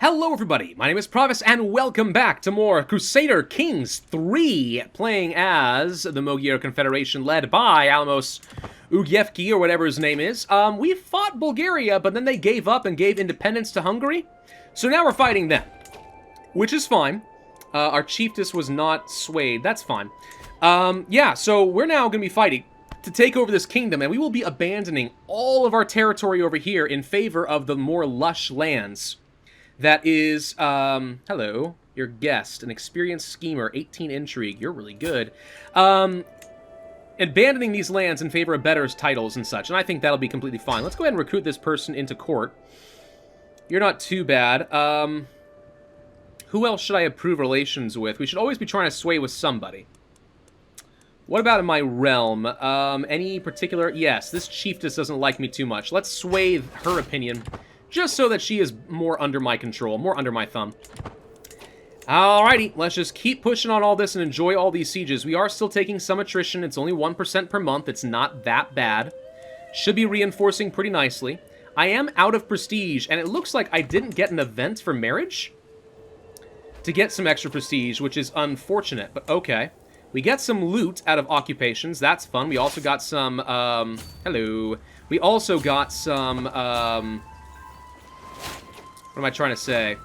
Hello everybody, my name is Pravus, and welcome back to more Crusader Kings 3, playing as the Magyar Confederation led by Álmos Árpád, or whatever his name is. We fought Bulgaria, but then they gave up and gave independence to Hungary, so now we're fighting them, which is fine. Our chiefess was not swayed, that's fine. Yeah, so we're now going to be fighting to take over this kingdom, and we will be abandoning all of our territory over here in favor of the more lush lands. That is, hello, your guest, an experienced schemer, 18 intrigue, you're really good. Abandoning these lands in favor of better titles and such, and I think that'll be completely fine. Let's go ahead and recruit this person into court. You're not too bad. Who else should I approve relations with? We should always be trying to sway with somebody. What about in my realm? Any particular? Yes, this chiefess doesn't like me too much. Let's sway her opinion, just so that she is more under my control, more under my thumb. Alrighty, let's just keep pushing on all this and enjoy all these sieges. We are still taking some attrition. It's only 1% per month. It's not that bad. Should be reinforcing pretty nicely. I am out of prestige, and it looks like I didn't get an event for marriage to get some extra prestige, which is unfortunate, but okay. We get some loot out of occupations. That's fun. We also got some, hello. We also got some, what am I trying to say?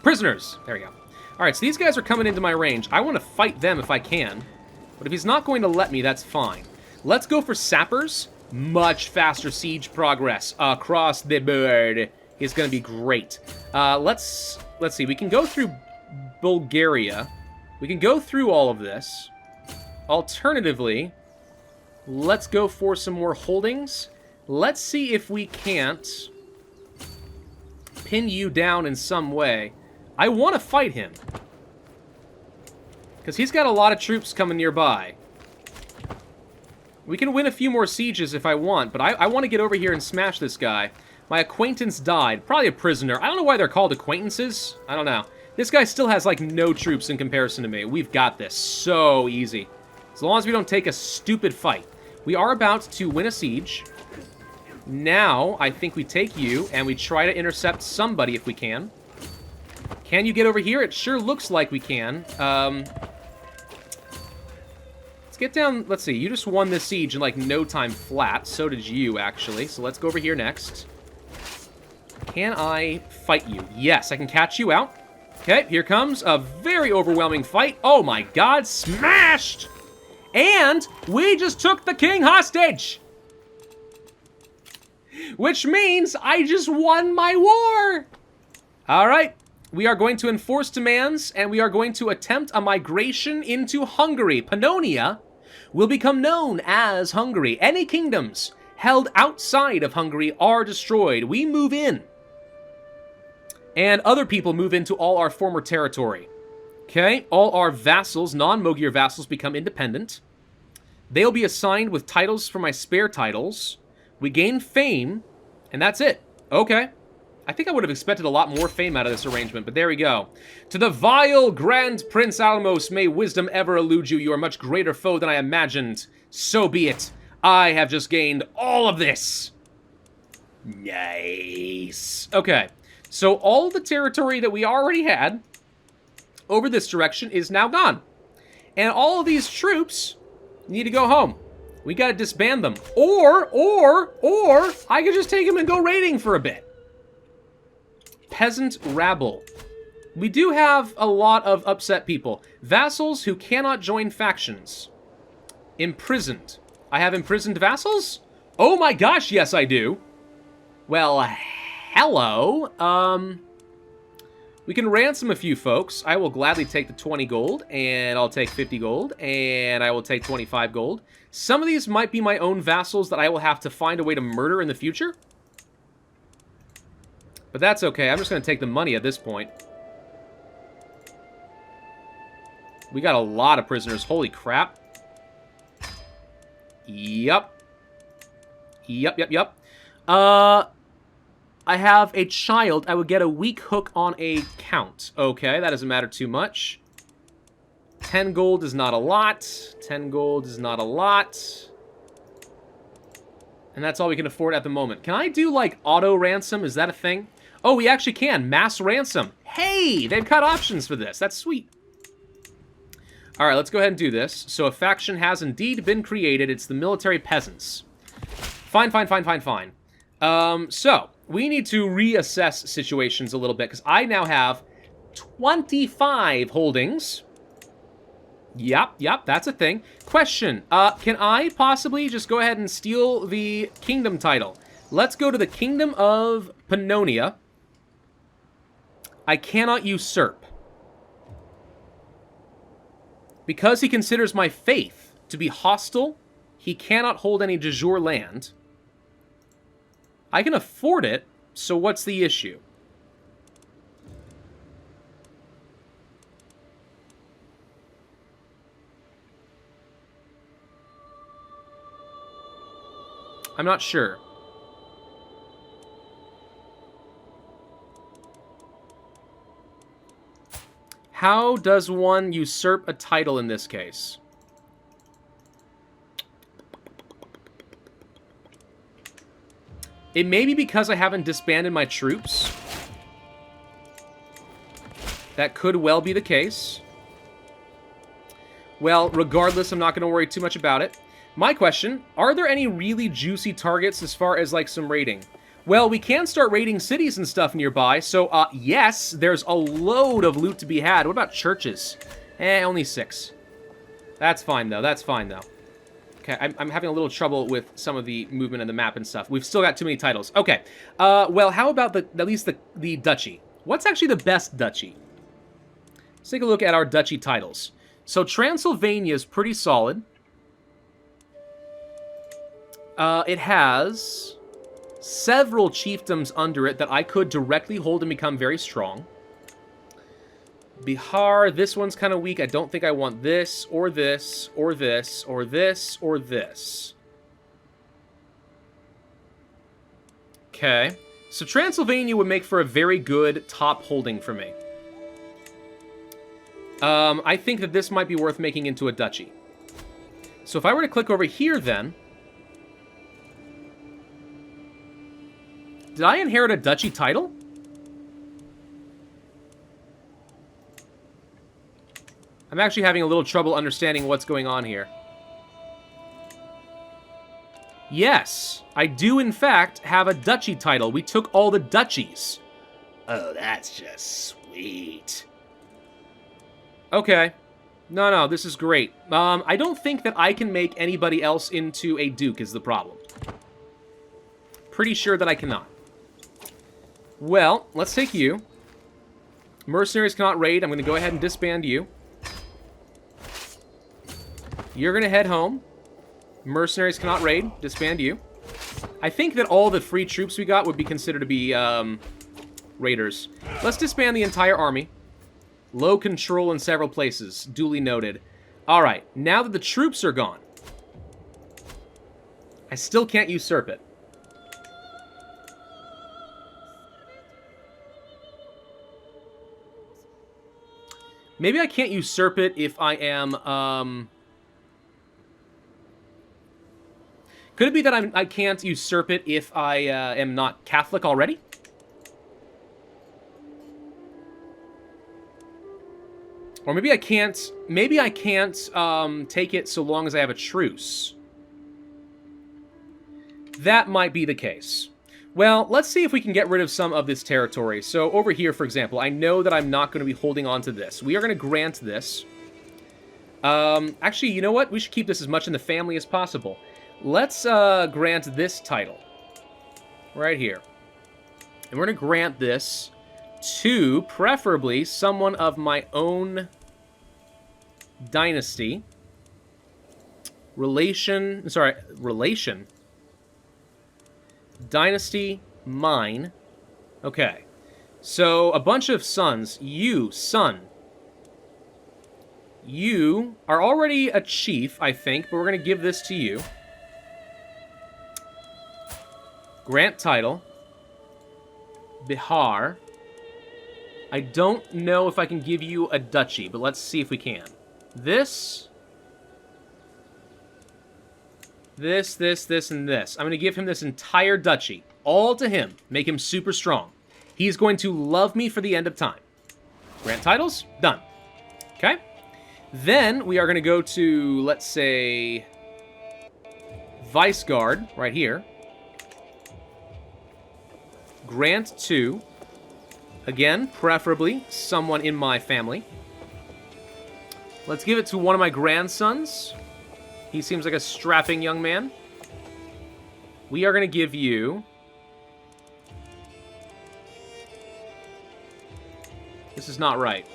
Prisoners! There we go. Alright, so these guys are coming into my range. I want to fight them if I can. But if he's not going to let me, that's fine. Let's go for sappers. Much faster siege progress across the board. It's going to be great. Let's see. We can go through Bulgaria. We can go through all of this. Alternatively, let's go for some more holdings. Let's see if we can't pin you down in some way. I want to fight him, because he's got a lot of troops coming nearby. We can win a few more sieges if I want, but I want to get over here and smash this guy. My acquaintance died. Probably a prisoner. I don't know why they're called acquaintances. I don't know. This guy still has, like, no troops in comparison to me. We've got this so easy. As long as we don't take a stupid fight. We are about to win a siege. Now, I think we take you, and we try to intercept somebody if we can. Can you get over here? It sure looks like we can. Let's get down. Let's see. You just won this siege in, like, no time flat. So did you, actually. So let's go over here next. Can I fight you? Yes, I can catch you out. Okay, here comes a very overwhelming fight. Oh, my God. Smashed! And we just took the king hostage! Which means I just won my war! Alright, we are going to enforce demands, and we are going to attempt a migration into Hungary. Pannonia will become known as Hungary. Any kingdoms held outside of Hungary are destroyed. We move in. And other people move into all our former territory. Okay, all our vassals, non-Magyar vassals, become independent. They'll be assigned with titles for my spare titles. We gain fame, and that's it. Okay. I think I would have expected a lot more fame out of this arrangement, but there we go. To the vile Grand Prince Álmos, may wisdom ever elude you. You are a much greater foe than I imagined. So be it. I have just gained all of this. Nice. Okay. So all the territory that we already had over this direction is now gone. And all of these troops need to go home. We gotta disband them. Or, I could just take them and go raiding for a bit. Peasant rabble. We do have a lot of upset people. Vassals who cannot join factions. Imprisoned. I have imprisoned vassals? Oh my gosh, yes I do. Well, hello. We can ransom a few folks. I will gladly take the 20 gold, and I'll take 50 gold, and I will take 25 gold. Some of these might be my own vassals that I will have to find a way to murder in the future. But that's okay. I'm just going to take the money at this point. We got a lot of prisoners. Holy crap. Yup. Yup. I have a child. I would get a weak hook on a count. Okay, that doesn't matter too much. 10 gold is not a lot. 10 gold is not a lot. And that's all we can afford at the moment. Can I do, like, auto ransom? Is that a thing? Oh, we actually can. Mass ransom. Hey, they've got options for this. That's sweet. All right, let's go ahead and do this. So a faction has indeed been created. It's the military peasants. Fine, fine, fine, fine, fine. So we need to reassess situations a little bit, because I now have 25 holdings. Yep, that's a thing. Question, can I possibly just go ahead and steal the kingdom title? Let's go to the Kingdom of Pannonia. I cannot usurp. Because he considers my faith to be hostile, he cannot hold any de jure land. I can afford it, so what's the issue? I'm not sure. How does one usurp a title in this case? It may be because I haven't disbanded my troops. That could well be the case. Well, regardless, I'm not going to worry too much about it. My question, are there any really juicy targets as far as, like, some raiding? Well, we can start raiding cities and stuff nearby, so, yes, there's a load of loot to be had. What about churches? Only 6. That's fine, though. That's fine, though. Okay, I'm having a little trouble with some of the movement in the map and stuff. We've still got too many titles. Okay, well, how about at least the duchy? What's actually the best duchy? Let's take a look at our duchy titles. So Transylvania is pretty solid. It has several chiefdoms under it that I could directly hold and become very strong. Bihar, this one's kind of weak. I don't think I want this, or this, or this, or this, or this. Okay. So Transylvania would make for a very good top holding for me. I think that this might be worth making into a duchy. So if I were to click over here then... Did I inherit a duchy title? I'm actually having a little trouble understanding what's going on here. Yes, I do in fact have a duchy title. We took all the duchies. Oh, that's just sweet. Okay. No, this is great. I don't think that I can make anybody else into a duke is the problem. Pretty sure that I cannot. Well, let's take you. Mercenaries cannot raid. I'm going to go ahead and disband you. You're going to head home. Mercenaries cannot raid. Disband you. I think that all the free troops we got would be considered to be raiders. Let's disband the entire army. Low control in several places. Duly noted. Alright, now that the troops are gone, I still can't usurp it. Maybe I can't usurp it if I am, Could it be that I can't usurp it if I am not Catholic already? Or maybe I can't take it so long as I have a truce. That might be the case. Well, let's see if we can get rid of some of this territory. So over here, for example, I know that I'm not going to be holding on to this. We are going to grant this. Actually, you know what? We should keep this as much in the family as possible. Let's grant this title. Right here. And we're going to grant this to, preferably, someone of my own dynasty. Relation. Dynasty, mine. Okay. So, a bunch of sons. You, son. You are already a chief, I think, but we're going to give this to you. Grant title. Bihar. I don't know if I can give you a duchy, but let's see if we can. This, and this. I'm going to give him this entire duchy. All to him. Make him super strong. He's going to love me for the end of time. Grant titles, done. Okay. Then we are going to go to, let's say, Vice Guard, right here. Grant to, again, preferably someone in my family. Let's give it to one of my grandsons. He seems like a strapping young man. We are going to give you... This is not right.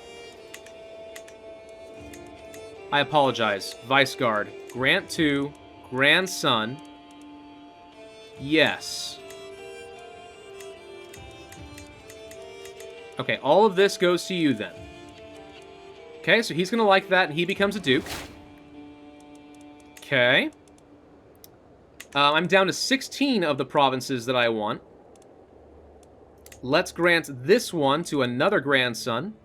I apologize. Vice Guard. Grant to grandson. Yes. Okay, all of this goes to you then. Okay, so he's going to like that, and he becomes a duke. Okay. I'm down to 16 of the provinces that I want. Let's grant this one to another grandson.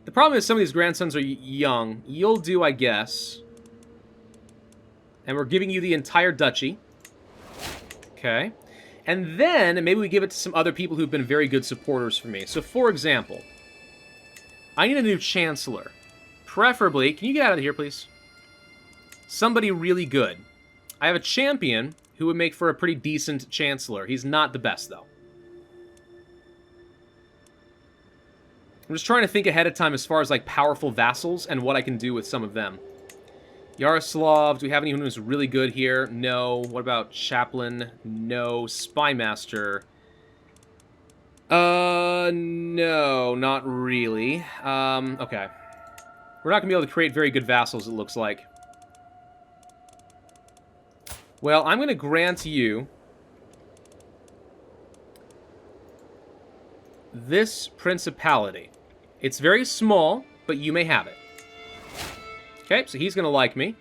The problem is some of these grandsons are young. You'll do, I guess. And we're giving you the entire duchy. Okay. And then maybe we give it to some other people who've been very good supporters for me. So, for example, I need a new chancellor. Preferably, can you get out of here, please? Somebody really good. I have a champion who would make for a pretty decent chancellor. He's not the best, though. I'm just trying to think ahead of time as far as, like, powerful vassals and what I can do with some of them. Yaroslav, do we have anyone who's really good here? No. What about Chaplain? No. Spymaster? No, not really. Okay. We're not going to be able to create very good vassals, it looks like. Well, I'm going to grant you this principality. It's very small, but you may have it. Okay, so he's going to like me.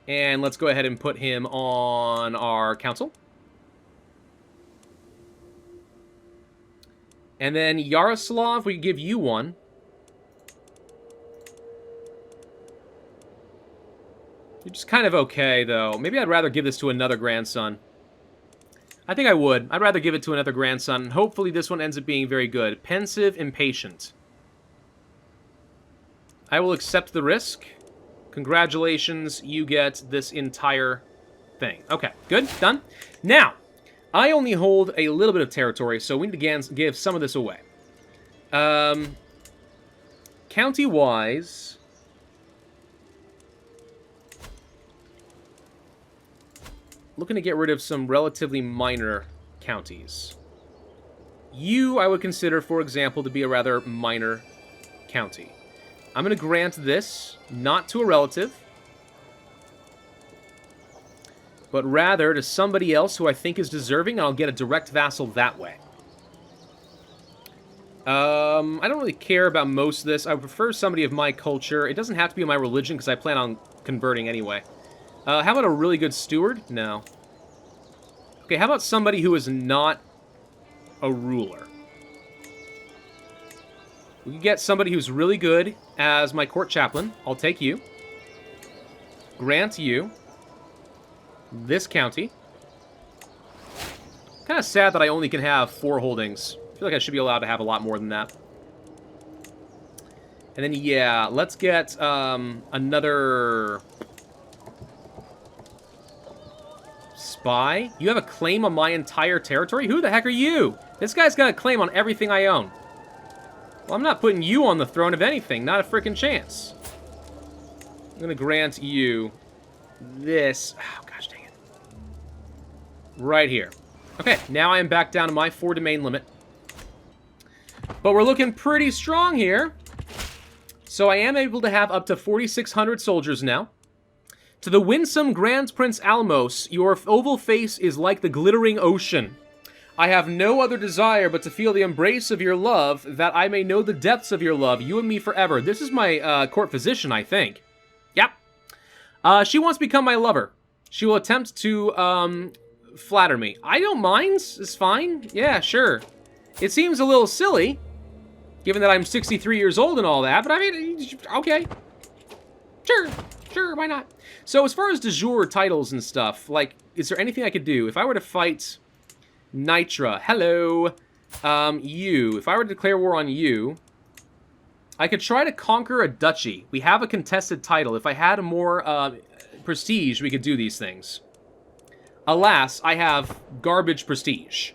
And let's go ahead and put him on our council. And then Yaroslav, we give you one. You're just kind of okay, though. Maybe I'd rather give this to another grandson. I think I would. I'd rather give it to another grandson. Hopefully this one ends up being very good. Pensive, impatient. I will accept the risk. Congratulations, you get this entire thing. Okay, good, done. Now, I only hold a little bit of territory, so we need to give some of this away. County-wise... looking to get rid of some relatively minor counties. You, I would consider, for example, to be a rather minor county. I'm going to grant this, not to a relative, but rather to somebody else who I think is deserving, and I'll get a direct vassal that way. I don't really care about most of this. I would prefer somebody of my culture. It doesn't have to be my religion, because I plan on converting anyway. How about a really good steward? No. Okay, how about somebody who is not a ruler? We can get somebody who's really good as my court chaplain. I'll take you. Grant you this county. Kind of sad that I only can have 4 holdings. I feel like I should be allowed to have a lot more than that. And then, yeah, let's get another... spy? You have a claim on my entire territory? Who the heck are you? This guy's got a claim on everything I own. Well, I'm not putting you on the throne of anything. Not a freaking chance. I'm going to grant you this. Oh, gosh dang it. Right here. Okay, now I am back down to my 4 domain limit. But we're looking pretty strong here. So I am able to have up to 4,600 soldiers now. To the winsome Grand Prince Álmos, your oval face is like the glittering ocean. I have no other desire but to feel the embrace of your love, that I may know the depths of your love, you and me forever. This is my court physician, I think. Yep. She wants to become my lover. She will attempt to flatter me. I don't mind. It's fine. Yeah, sure. It seems a little silly, given that I'm 63 years old and all that, but I mean, okay. Sure. Sure, why not? So as far as de jure titles and stuff, like, is there anything I could do? If I were to fight Nitra, hello, You. If I were to declare war on you, I could try to conquer a duchy. We have a contested title. If I had more prestige, we could do these things. Alas, I have garbage prestige.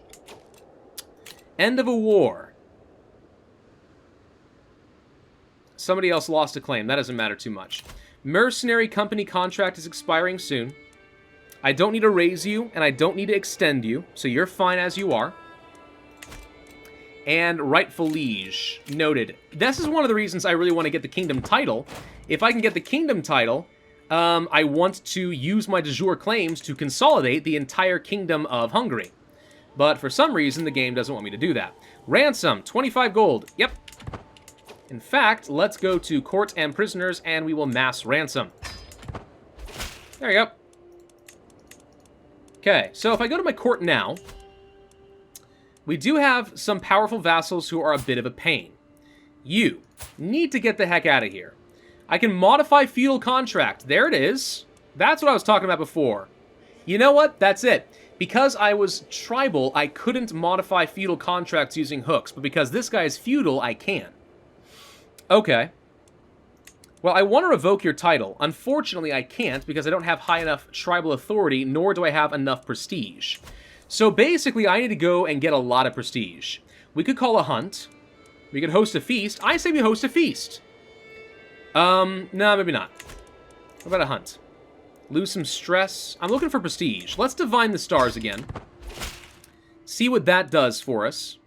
End of a war. Somebody else lost a claim. That doesn't matter too much. Mercenary company contract is expiring soon. I don't need to raise you, and I don't need to extend you, so you're fine as you are. And rightful liege. Noted. This is one of the reasons I really want to get the kingdom title. If I can get the kingdom title, I want to use my de jure claims to consolidate the entire kingdom of Hungary. But for some reason, the game doesn't want me to do that. Ransom, 25 gold. Yep. In fact, let's go to court and prisoners, and we will mass ransom. There you go. Okay, so if I go to my court now, we do have some powerful vassals who are a bit of a pain. You need to get the heck out of here. I can modify feudal contract. There it is. That's what I was talking about before. You know what? That's it. Because I was tribal, I couldn't modify feudal contracts using hooks, but because this guy is feudal, I can. Okay. Well, I want to revoke your title. Unfortunately, I can't because I don't have high enough tribal authority, nor do I have enough prestige. So basically, I need to go and get a lot of prestige. We could call a hunt. We could host a feast. I say we host a feast. No, maybe not. What about a hunt? Lose some stress. I'm looking for prestige. Let's divine the stars again. See what that does for us.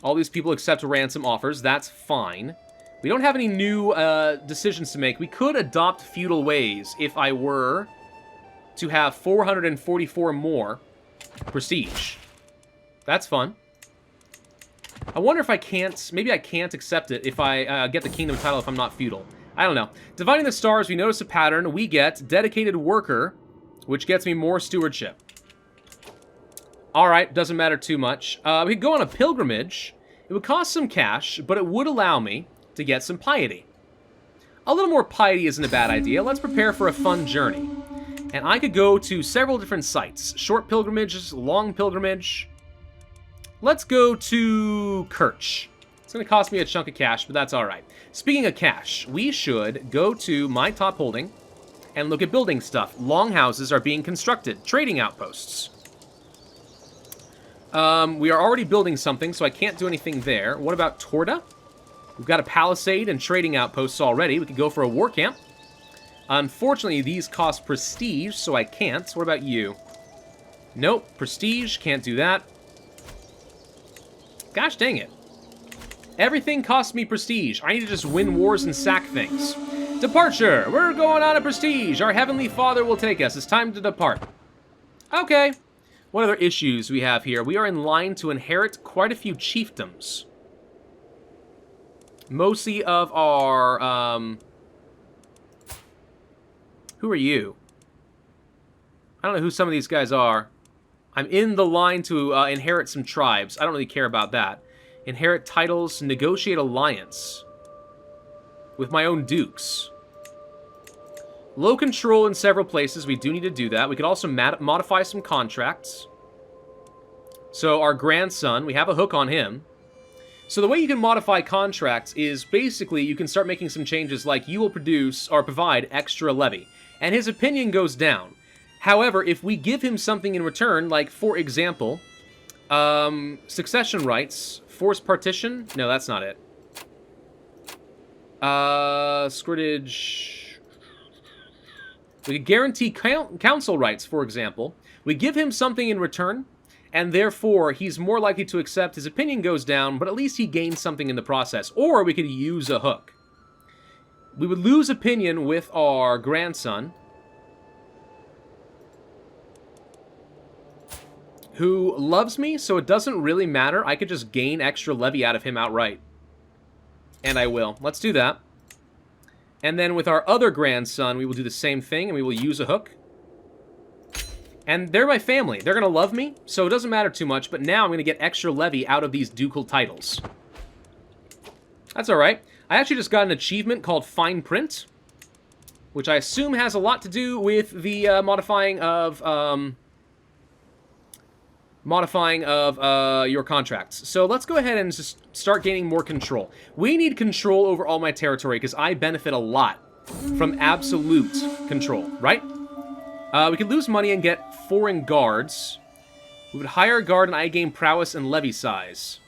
All these people accept ransom offers. That's fine. We don't have any new decisions to make. We could adopt feudal ways if I were to have 444 more prestige. That's fun. I wonder if I can't... Maybe I can't accept it if I get the kingdom title if I'm not feudal. I don't know. Dividing the stars, we notice a pattern. We get dedicated worker, which gets me more stewardship. Alright, doesn't matter too much. We could go on a pilgrimage. It would cost some cash, but it would allow me to get some piety. A little more piety isn't a bad idea. Let's prepare for a fun journey. And I could go to several different sites. Short pilgrimages, long pilgrimage. Let's go to Kirch. It's going to cost me a chunk of cash, but that's alright. Speaking of cash, we should go to my top holding and look at building stuff. Longhouses are being constructed. Trading outposts. We are already building something, so I can't do anything there. What about Torda? We've got a palisade and trading outposts already. We could go for a war camp. Unfortunately, these cost prestige, so I can't. What about you? Nope, prestige, can't do that. Gosh dang it. Everything costs me prestige. I need to just win wars and sack things. Departure! We're going on a prestige! Our Heavenly Father will take us. It's time to depart. Okay. What other issues we have here? We are in line to inherit quite a few chiefdoms. Mostly of our, Who are you? I don't know who some of these guys are. I'm in the line to inherit some tribes. I don't really care about that. Inherit titles, negotiate alliance. With my own dukes. Low control in several places. We do need to do that. We could also modify some contracts. So our grandson, we have a hook on him. So the way you can modify contracts is basically you can start making some changes like you will produce or provide extra levy. And his opinion goes down. However, if we give him something in return, like for example, succession rights, forced partition. No, that's not it. Scrimmage. We could guarantee council rights, for example. We give him something in return, and therefore he's more likely to accept. His opinion goes down, but at least he gains something in the process. Or we could use a hook. We would lose opinion with our grandson, who loves me, so it doesn't really matter. I could just gain extra levy out of him outright. And I will. Let's do that. And then with our other grandson, we will do the same thing, and we will use a hook. And they're my family. They're going to love me, so it doesn't matter too much, but now I'm going to get extra levy out of these ducal titles. That's alright. I actually just got an achievement called Fine Print, which I assume has a lot to do with the modifying of modifying of your contracts. So let's go ahead and just start gaining more control. We need control over all my territory because I benefit a lot from absolute control, right? We could lose money and get foreign guards. We would hire a guard and I gain prowess and levy size.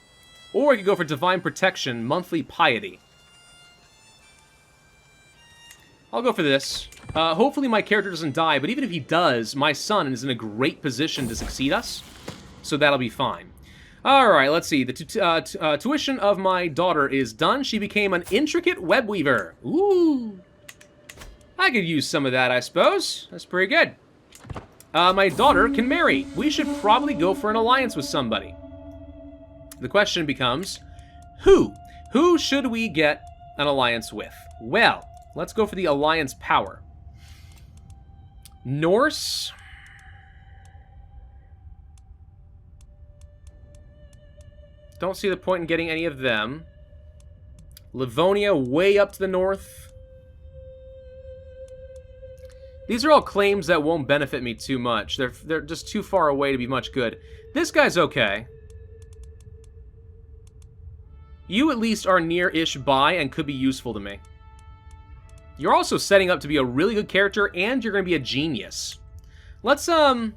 Or I could go for divine protection, monthly piety. I'll go for this. Hopefully my character doesn't die, but even if he does, my son is in a great position to succeed us. So that'll be fine. Alright, let's see. The tuition of my daughter is done. She became an intricate web weaver. Ooh. I could use some of that, I suppose. That's pretty good. My daughter can marry. We should probably go for an alliance with somebody. The question becomes, who? Who should we get an alliance with? Well, let's go for the alliance power. Norse. Don't see the point in getting any of them. Livonia way up to the north. These are all claims that won't benefit me too much. They're just too far away to be much good. This guy's okay. You at least are near-ish by and could be useful to me. You're also setting up to be a really good character, and you're going to be a genius. Let's do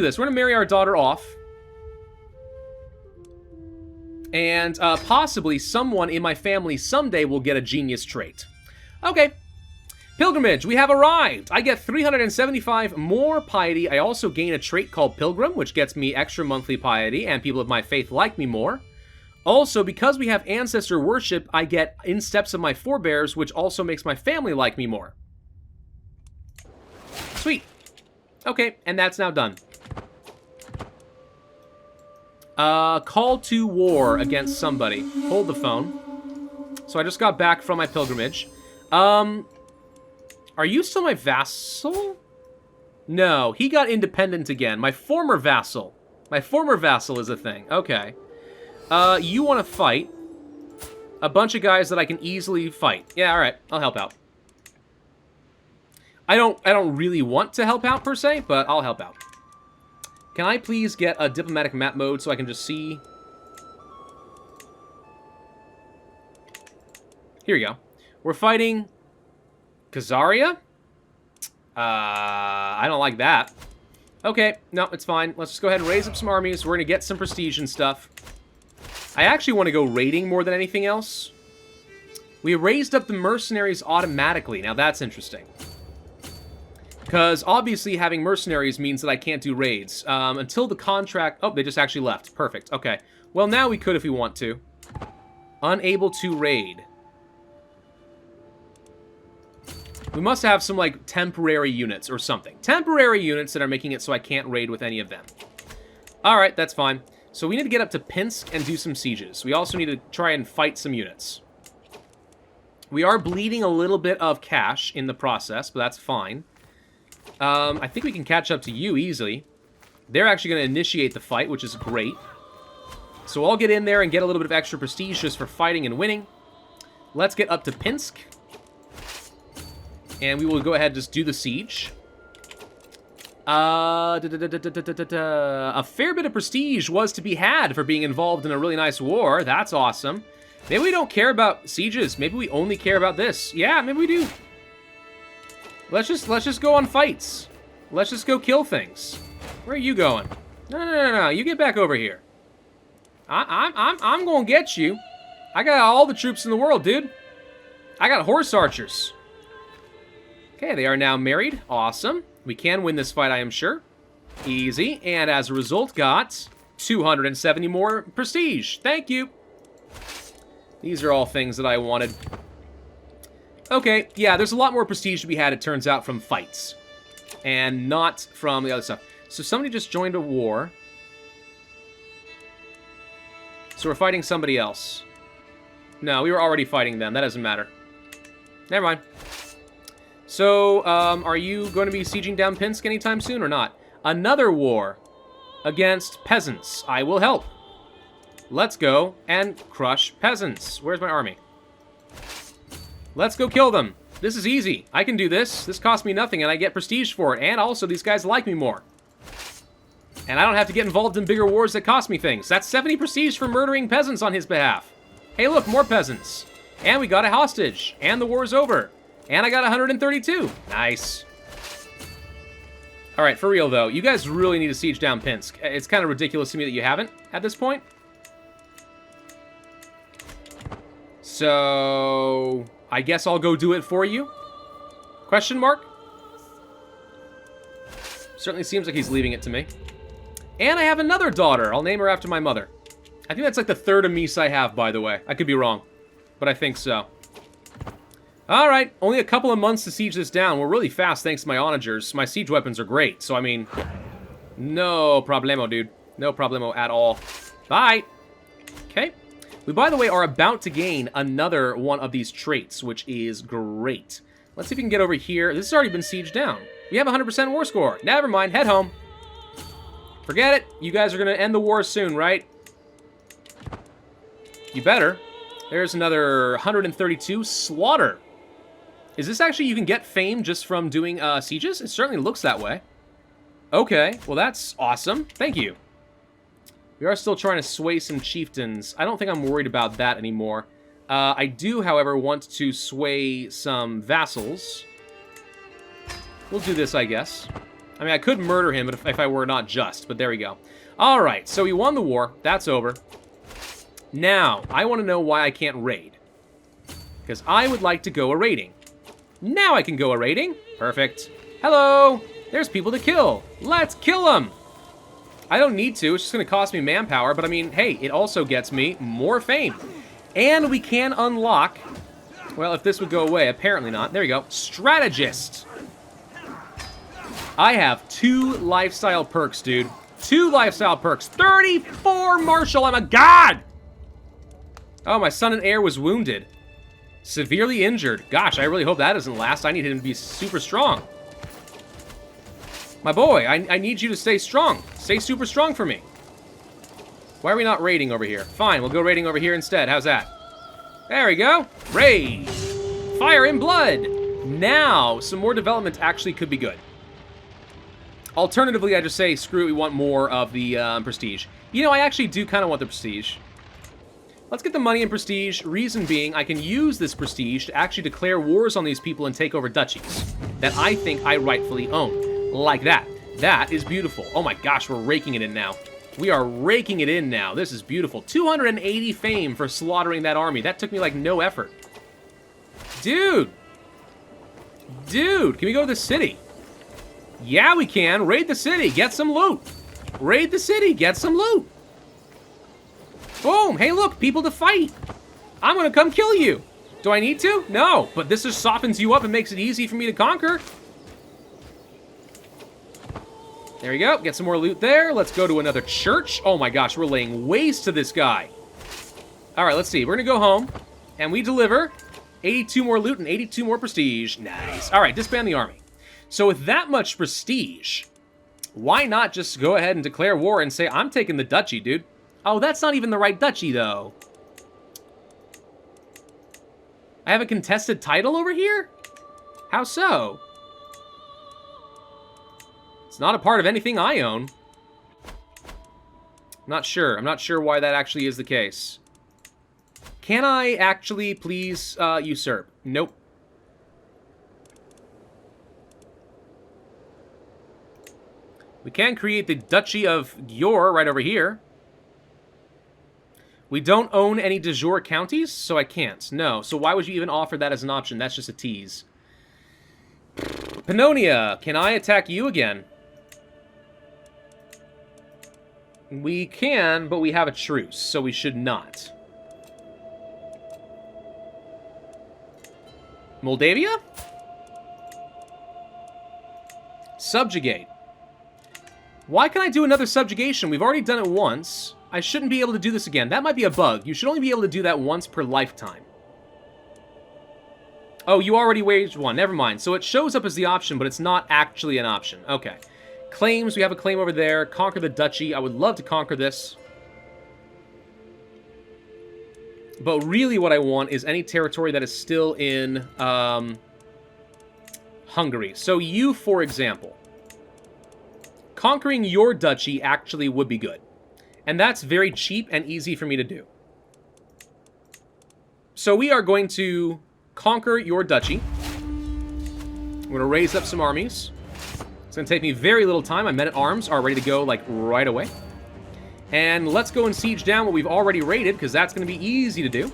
this. We're going to marry our daughter off. And possibly someone in my family someday will get a genius trait. Okay. Pilgrimage, we have arrived. I get 375 more piety. I also gain a trait called Pilgrim, which gets me extra monthly piety, and people of my faith like me more. Also, because we have ancestor worship, I get in steps of my forebears, which also makes my family like me more. Sweet. Okay, and that's now done. Call to war against somebody. Hold the phone. So I just got back from my pilgrimage. Are you still my vassal? No, he got independent again. My former vassal. My former vassal is a thing. Okay. You want to fight. A bunch of guys that I can easily fight. Yeah, alright. I'll help out. I don't really want to help out, per se, but I'll help out. Can I please get a diplomatic map mode so I can just see? Here we go. We're fighting Khazaria? I don't like that. Okay, no, it's fine. Let's just go ahead and raise up some armies. We're going to get some prestige and stuff. I actually want to go raiding more than anything else. We raised up the mercenaries automatically. Now that's interesting. Because obviously having mercenaries means that I can't do raids. Until the contract... Oh, they just actually left. Perfect. Okay. Well, now we could if we want to. Unable to raid. We must have some, like, temporary units or something. Temporary units that are making it so I can't raid with any of them. Alright, that's fine. So we need to get up to Pinsk and do some sieges. We also need to try and fight some units. We are bleeding a little bit of cash in the process, but that's fine. I think we can catch up to you easily. They're actually going to initiate the fight, which is great. So I'll get in there and get a little bit of extra prestige just for fighting and winning. Let's get up to Pinsk. And we will go ahead and just do the siege. A fair bit of prestige was to be had for being involved in a really nice war. That's awesome. Maybe we don't care about sieges. Maybe we only care about this. Yeah, maybe we do. Let's just go on fights. Let's just go kill things. Where are you going? No. You get back over here. I'm gonna get you. I got all the troops in the world, dude. I got horse archers. Okay, they are now married. Awesome. We can win this fight, I am sure. Easy. And as a result, got 270 more prestige. Thank you. These are all things that I wanted. Okay, yeah, there's a lot more prestige to be had, it turns out, from fights. And not from the other stuff. So somebody just joined a war. So we're fighting somebody else. No, we were already fighting them. That doesn't matter. Never mind. So, are you going to be sieging down Pinsk anytime soon or not? Another war against peasants. I will help. Let's go and crush peasants. Where's my army? Let's go kill them. This is easy. I can do this. This costs me nothing, and I get prestige for it. And also, these guys like me more. And I don't have to get involved in bigger wars that cost me things. That's 70 prestige for murdering peasants on his behalf. Hey, look, more peasants. And we got a hostage. And the war's over. And I got 132. Nice. All right, for real, though. You guys really need to siege down Pinsk. It's kind of ridiculous to me that you haven't at this point. So, I guess I'll go do it for you? Question mark? Certainly seems like he's leaving it to me. And I have another daughter. I'll name her after my mother. I think that's like the third Amethaz I have, by the way. I could be wrong, but I think so. All right, only a couple of months to siege this down. We're really fast thanks to my onagers. My siege weapons are great, so I mean, no problemo, dude. No problemo at all. Bye. Okay. We, by the way, are about to gain another one of these traits, which is great. Let's see if we can get over here. This has already been sieged down. We have 100% war score. Never mind, head home. Forget it. You guys are going to end the war soon, right? You better. There's another 132. Slaughter. Is this actually, you can get fame just from doing sieges? It certainly looks that way. Okay, well that's awesome. Thank you. We are still trying to sway some chieftains. I don't think I'm worried about that anymore. I do, however, want to sway some vassals. We'll do this, I guess. I mean, I could murder him if I were not just, but there we go. All right, so we won the war. That's over. Now, I want to know why I can't raid. Because I would like to go a raiding. Now I can go a raiding. Perfect. Hello. There's people to kill. Let's kill them. I don't need to. It's just going to cost me manpower. But I mean, hey, it also gets me more fame. And we can unlock... Well, if this would go away, apparently not. There we go. Strategist. I have 2 lifestyle perks, dude. 2 lifestyle perks. 34 martial. I'm a god. Oh, my son and heir was wounded. Severely injured. Gosh, I really hope that doesn't last. I need him to be super strong. My boy, I need you to stay strong. Stay super strong for me. Why are we not raiding over here? Fine, we'll go raiding over here instead. How's that? There we go. Raid. Fire in blood. Now, some more development actually could be good. Alternatively, I just say, screw it, we want more of the prestige. You know, I actually do kind of want the prestige. Let's get the money and prestige. Reason being, I can use this prestige to actually declare wars on these people and take over duchies that I think I rightfully own. Like that. That is beautiful. Oh my gosh, we're raking it in now. We are raking it in now. This is beautiful. 280 fame for slaughtering that army. That took me like no effort. Dude. Dude, can we go to the city? Yeah, we can. Raid the city. Get some loot. Raid the city. Get some loot. Boom! Hey, look, people to fight. I'm gonna come kill you. Do I need to? No, but this just softens you up and makes it easy for me to conquer. There we go. Get some more loot there. Let's go to another church. Oh my gosh, we're laying waste to this guy. All right, let's see. We're gonna go home, and we deliver 82 more loot and 82 more prestige. Nice. All right, disband the army. So with that much prestige, why not just go ahead and declare war and say, I'm taking the duchy, dude. Oh, that's not even the right duchy, though. I have a contested title over here? How so? It's not a part of anything I own. I'm not sure. I'm not sure why that actually is the case. Can I actually please usurp? Nope. We can create the Duchy of Yor right over here. We don't own any de jure counties, so I can't. No. So why would you even offer that as an option? That's just a tease. Pannonia, can I attack you again? We can, but we have a truce, so we should not. Moldavia? Subjugate. Why can I do another subjugation? We've already done it once. I shouldn't be able to do this again. That might be a bug. You should only be able to do that once per lifetime. Oh, you already waged one. Never mind. So it shows up as the option, but it's not actually an option. Okay. Claims. We have a claim over there. Conquer the duchy. I would love to conquer this. But really what I want is any territory that is still in Hungary. So you, for example, conquering your duchy actually would be good. And that's very cheap and easy for me to do. So we are going to conquer your duchy. I'm going to raise up some armies. It's going to take me very little time. My men-at-arms are ready to go, like, right away. And let's go and siege down what we've already raided, because that's going to be easy to do.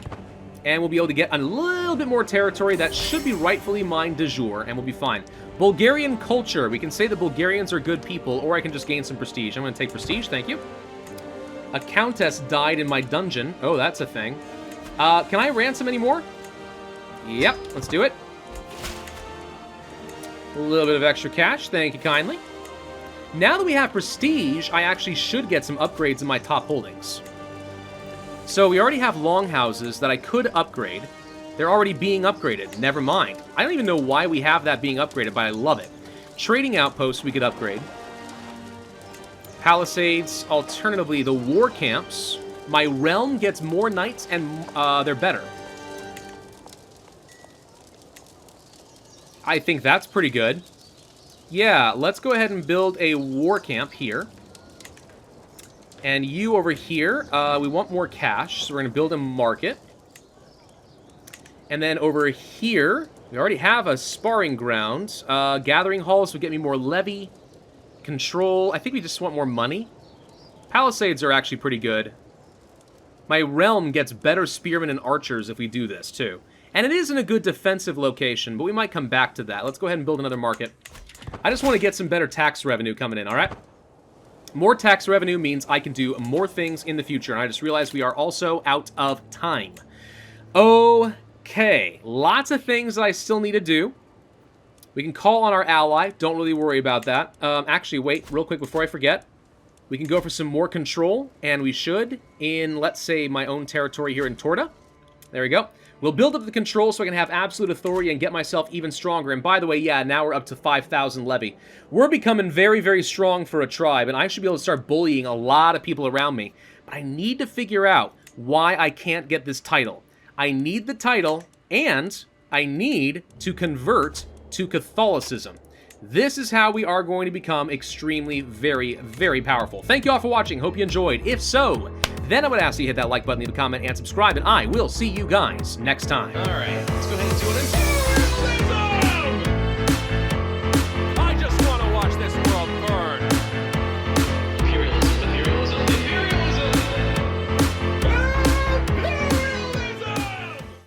And we'll be able to get a little bit more territory that should be rightfully mine de jour, and we'll be fine. Bulgarian culture. We can say the Bulgarians are good people, or I can just gain some prestige. I'm going to take prestige, thank you. A countess died in my dungeon. Oh, that's a thing. Can I ransom any more? Yep, let's do it. A little bit of extra cash, thank you kindly. Now that we have prestige, I actually should get some upgrades in my top holdings. So we already have longhouses that I could upgrade. They're already being upgraded. Never mind. I don't even know why we have that being upgraded, but I love it. Trading outposts we could upgrade. Palisades, alternatively the war camps. My realm gets more knights and they're better. I think that's pretty good. Yeah, let's go ahead and build a war camp here. And you over here, we want more cash, so we're going to build a market. And then over here, we already have a sparring ground. Gathering halls would get me more levy. Control, I think we just want more money. Palisades are actually pretty good. My realm gets better spearmen and archers if we do this, too. And it is in a good defensive location, but we might come back to that. Let's go ahead and build another market. I just want to get some better tax revenue coming in, alright? More tax revenue means I can do more things in the future, and I just realized we are also out of time. Okay, lots of things that I still need to do. We can call on our ally, don't really worry about that. Actually, wait, real quick before I forget. We can go for some more control, and we should, in, let's say, my own territory here in Torda. There we go. We'll build up the control so I can have absolute authority and get myself even stronger. And by the way, yeah, now we're up to 5,000 levy. We're becoming very, very strong for a tribe, and I should be able to start bullying a lot of people around me. But I need to figure out why I can't get this title. I need the title, and I need to convert to Catholicism. This is how we are going to become extremely, very, very powerful. Thank you all for watching. Hope you enjoyed. If so, then I would ask you to hit that like button, leave a comment, and subscribe, and I will see you guys next time. All right, let's go ahead and do it.